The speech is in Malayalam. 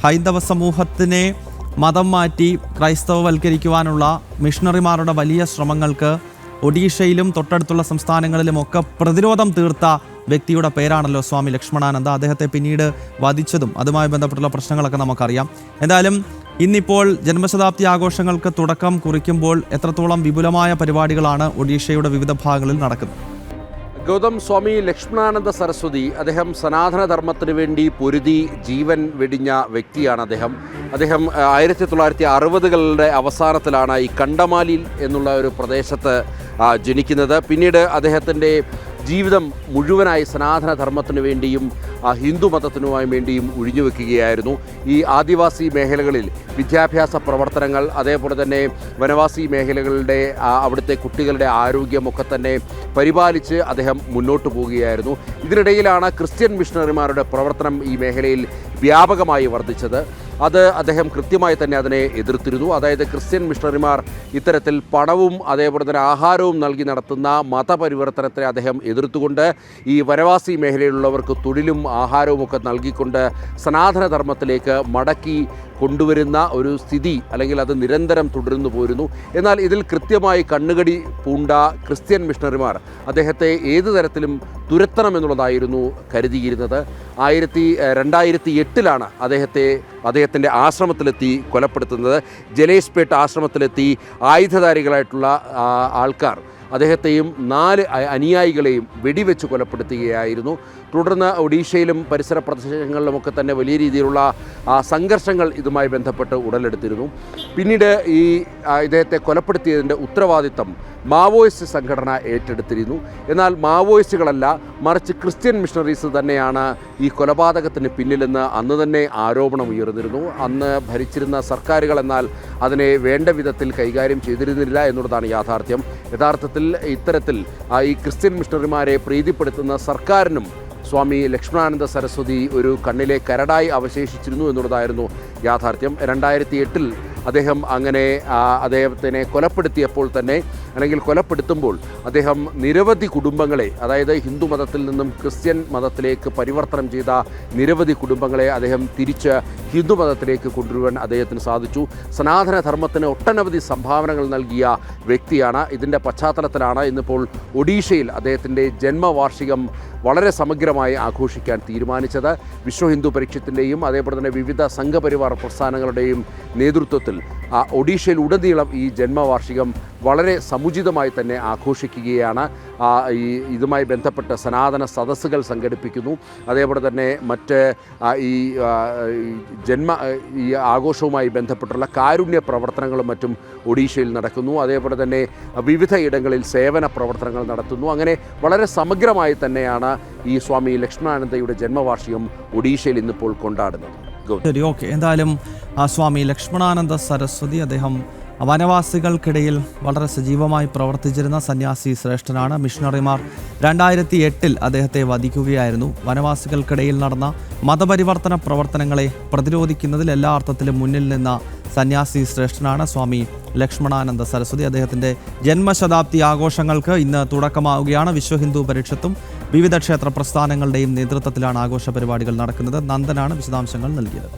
ഹൈന്ദവ സമൂഹത്തിനെ മതം മാറ്റി ക്രൈസ്തവവൽക്കരിക്കുവാനുള്ള മിഷണറിമാരുടെ വലിയ ശ്രമങ്ങൾക്ക് ഒഡീഷയിലും തൊട്ടടുത്തുള്ള സംസ്ഥാനങ്ങളിലുമൊക്കെ പ്രതിരോധം തീർത്ത വ്യക്തിയുടെ പേരാണല്ലോ സ്വാമി ലക്ഷ്മണാനന്ദ. അദ്ദേഹത്തെ പിന്നീട് വധിച്ചതും അതുമായി ബന്ധപ്പെട്ടുള്ള പ്രശ്നങ്ങളൊക്കെ നമുക്കറിയാം. എന്തായാലും ഇന്നിപ്പോൾ ജന്മശതാബ്ദി ആഘോഷങ്ങൾക്ക് തുടക്കം കുറിക്കുമ്പോൾ എത്രത്തോളം വിപുലമായ പരിപാടികളാണ് ഒഡീഷയുടെ വിവിധ ഭാഗങ്ങളിൽ നടക്കുന്നത്? ഗൗതം, സ്വാമി ലക്ഷ്മണാനന്ദ സരസ്വതി അദ്ദേഹം സനാതനധർമ്മത്തിന് വേണ്ടി പൊരുതി ജീവൻ വെടിഞ്ഞ വ്യക്തിയാണ്. അദ്ദേഹം 1960കളുടെ അവസാനത്തിലാണ് ഈ കണ്ടമാലിൽ എന്നുള്ള ഒരു പ്രദേശത്ത് ജനിക്കുന്നത്. പിന്നീട് അദ്ദേഹത്തിൻ്റെ ജീവിതം മുഴുവനായി സനാതനധർമ്മത്തിനു വേണ്ടിയും ഹിന്ദു മതത്തിനുമായി വേണ്ടിയും ഒഴിഞ്ഞുവെക്കുകയായിരുന്നു. ഈ ആദിവാസി മേഖലകളിൽ വിദ്യാഭ്യാസ പ്രവർത്തനങ്ങൾ, അതേപോലെ തന്നെ വനവാസി മേഖലകളുടെ അവിടുത്തെ കുട്ടികളുടെ ആരോഗ്യമൊക്കെ തന്നെ പരിപാലിച്ച് അദ്ദേഹം മുന്നോട്ട് പോവുകയായിരുന്നു. ഇതിനിടയിലാണ് ക്രിസ്ത്യൻ മിഷണറിമാരുടെ പ്രവർത്തനം ഈ മേഖലയിൽ വ്യാപകമായി വർദ്ധിച്ചത്. അത് അദ്ദേഹം കൃത്യമായി തന്നെ അതിനെ എതിർത്തിരുന്നു. അതായത് ക്രിസ്ത്യൻ മിഷണറിമാർ ഇത്തരത്തിൽ പണവും അതേപോലെ തന്നെ ആഹാരവും നൽകി നടത്തുന്ന മതപരിവർത്തനത്തെ അദ്ദേഹം എതിർത്തുകൊണ്ട് ഈ വനവാസി മേഖലയിലുള്ളവർക്ക് തൊഴിലും ആഹാരവും ഒക്കെ നൽകിക്കൊണ്ട് സനാതനധർമ്മത്തിലേക്ക് മടക്കി കൊണ്ടുവരുന്ന ഒരു സ്ഥിതി, അല്ലെങ്കിൽ അത് നിരന്തരം തുടർന്നു പോരുന്നു. എന്നാൽ ഇതിൽ കൃത്യമായി കണ്ണുകടി പൂണ്ട ക്രിസ്ത്യൻ മിഷണറിമാർ അദ്ദേഹത്തെ ഏതു തരത്തിലും തുരത്തണമെന്നുള്ളതായിരുന്നു കരുതിയിരുന്നത്. 2008 അദ്ദേഹത്തിൻ്റെ ആശ്രമത്തിലെത്തി കൊലപ്പെടുത്തുന്നത്. ജലേഷ്പേട്ട് ആശ്രമത്തിലെത്തി ആയുധധാരികളായിട്ടുള്ള ആൾക്കാർ അദ്ദേഹത്തെയും 4 അനുയായികളെയും വെടിവെച്ച് കൊലപ്പെടുത്തുകയായിരുന്നു. തുടർന്ന് ഒഡീഷയിലും പരിസര പ്രദേശങ്ങളിലുമൊക്കെ തന്നെ വലിയ രീതിയിലുള്ള സംഘർഷങ്ങൾ ഇതുമായി ബന്ധപ്പെട്ട് ഉടലെടുത്തിരുന്നു. പിന്നീട് ഇദ്ദേഹത്തെ കൊലപ്പെടുത്തിയതിൻ്റെ ഉത്തരവാദിത്തം മാവോയിസ്റ്റ് സംഘടന ഏറ്റെടുത്തിരുന്നു. എന്നാൽ മാവോയിസ്റ്റുകളല്ല, മറിച്ച് ക്രിസ്ത്യൻ മിഷണറീസ് തന്നെയാണ് ഈ കൊലപാതകത്തിന് പിന്നിലെന്ന് അന്ന് തന്നെ ആരോപണം ഉയർന്നിരുന്നു. അന്ന് ഭരിച്ചിരുന്ന സർക്കാരുകൾ എന്നാൽ അതിനെ വേണ്ട വിധത്തിൽ കൈകാര്യം ചെയ്തിരുന്നില്ല എന്നുള്ളതാണ് യാഥാർത്ഥ്യം. യഥാർത്ഥത്തിൽ ഇത്തരത്തിൽ ഈ ക്രിസ്ത്യൻ മിഷണറിമാരെ പ്രീതിപ്പെടുത്തുന്ന സർക്കാരിനും സ്വാമി ലക്ഷ്മണാനന്ദ സരസ്വതി ഒരു കണ്ണിലെ കരടായി അവശേഷിച്ചിരുന്നു എന്നുള്ളതായിരുന്നു യാഥാർത്ഥ്യം. 2008 അദ്ദേഹം അങ്ങനെ അദ്ദേഹത്തിനെ കൊലപ്പെടുത്തിയപ്പോൾ തന്നെ, അല്ലെങ്കിൽ കൊലപ്പെടുത്തുമ്പോൾ അദ്ദേഹം നിരവധി കുടുംബങ്ങളെ, അതായത് ഹിന്ദു മതത്തിൽ നിന്നും ക്രിസ്ത്യൻ മതത്തിലേക്ക് പരിവർത്തനം ചെയ്ത നിരവധി കുടുംബങ്ങളെ അദ്ദേഹം തിരിച്ച് ഹിന്ദു മതത്തിലേക്ക് കൊണ്ടുവരുവാൻ അദ്ദേഹത്തിന് സാധിച്ചു. സനാതനധർമ്മത്തിന് ഒട്ടനവധി സംഭാവനകൾ നൽകിയ വ്യക്തിയാണ്. ഇതിൻ്റെ പശ്ചാത്തലത്തിലാണ് ഇന്നിപ്പോൾ ഒഡീഷയിൽ അദ്ദേഹത്തിൻ്റെ ജന്മവാർഷികം വളരെ സമഗ്രമായി ആഘോഷിക്കാൻ തീരുമാനിച്ചത്. വിശ്വ ഹിന്ദു പരിഷത്തിൻ്റെയും അതേപോലെ തന്നെ വിവിധ സംഘപരിവാർ പ്രസ്ഥാനങ്ങളുടെയും നേതൃത്വത്തിൽ ഒഡീഷയിൽ ഉടനീളം ഈ ജന്മവാർഷികം വളരെ സമുചിതമായി തന്നെ ആഘോഷിക്കുകയാണ്. ഇതുമായി ബന്ധപ്പെട്ട് സനാതന സദസ്സുകൾ സംഘടിപ്പിക്കുന്നു. അതേപോലെ തന്നെ മറ്റ് ഈ ആഘോഷവുമായി ബന്ധപ്പെട്ടുള്ള കാരുണ്യ പ്രവർത്തനങ്ങളും മറ്റും ഒഡീഷയിൽ നടക്കുന്നു. അതേപോലെ തന്നെ വിവിധ ഇടങ്ങളിൽ സേവന പ്രവർത്തനങ്ങൾ നടത്തുന്നു. അങ്ങനെ വളരെ സമഗ്രമായി തന്നെയാണ് ഈ സ്വാമി ലക്ഷ്മണാനന്ദയുടെ ജന്മവാർഷികം ഒഡീഷയിൽ ഇന്നിപ്പോൾ കൊണ്ടാടുന്നത്. ശരി, ഓക്കെ. എന്തായാലും സ്വാമി ലക്ഷ്മണാനന്ദ സരസ്വതി അദ്ദേഹം വനവാസികൾക്കിടയിൽ വളരെ സജീവമായി പ്രവർത്തിച്ചിരുന്ന സന്യാസി ശ്രേഷ്ഠനാണ്. മിഷണറിമാർ 2008 അദ്ദേഹത്തെ വധിക്കുകയായിരുന്നു. വനവാസികൾക്കിടയിൽ നടന്ന മതപരിവർത്തന പ്രവർത്തനങ്ങളെ പ്രതിരോധിക്കുന്നതിൽ എല്ലാ അർത്ഥത്തിലും മുന്നിൽ നിന്ന സന്യാസി ശ്രേഷ്ഠനാണ് സ്വാമി ലക്ഷ്മണാനന്ദ സരസ്വതി. അദ്ദേഹത്തിൻ്റെ ജന്മശതാബ്ദി ആഘോഷങ്ങൾക്ക് ഇന്ന് തുടക്കമാവുകയാണ്. വിശ്വ ഹിന്ദു പരിഷത്തും വിവിധ ക്ഷേത്ര പ്രസ്ഥാനങ്ങളുടെയും നേതൃത്വത്തിലാണ് ആഘോഷ പരിപാടികൾ നടക്കുന്നത്. നന്ദനാണ് വിശദാംശങ്ങൾ നൽകിയത്.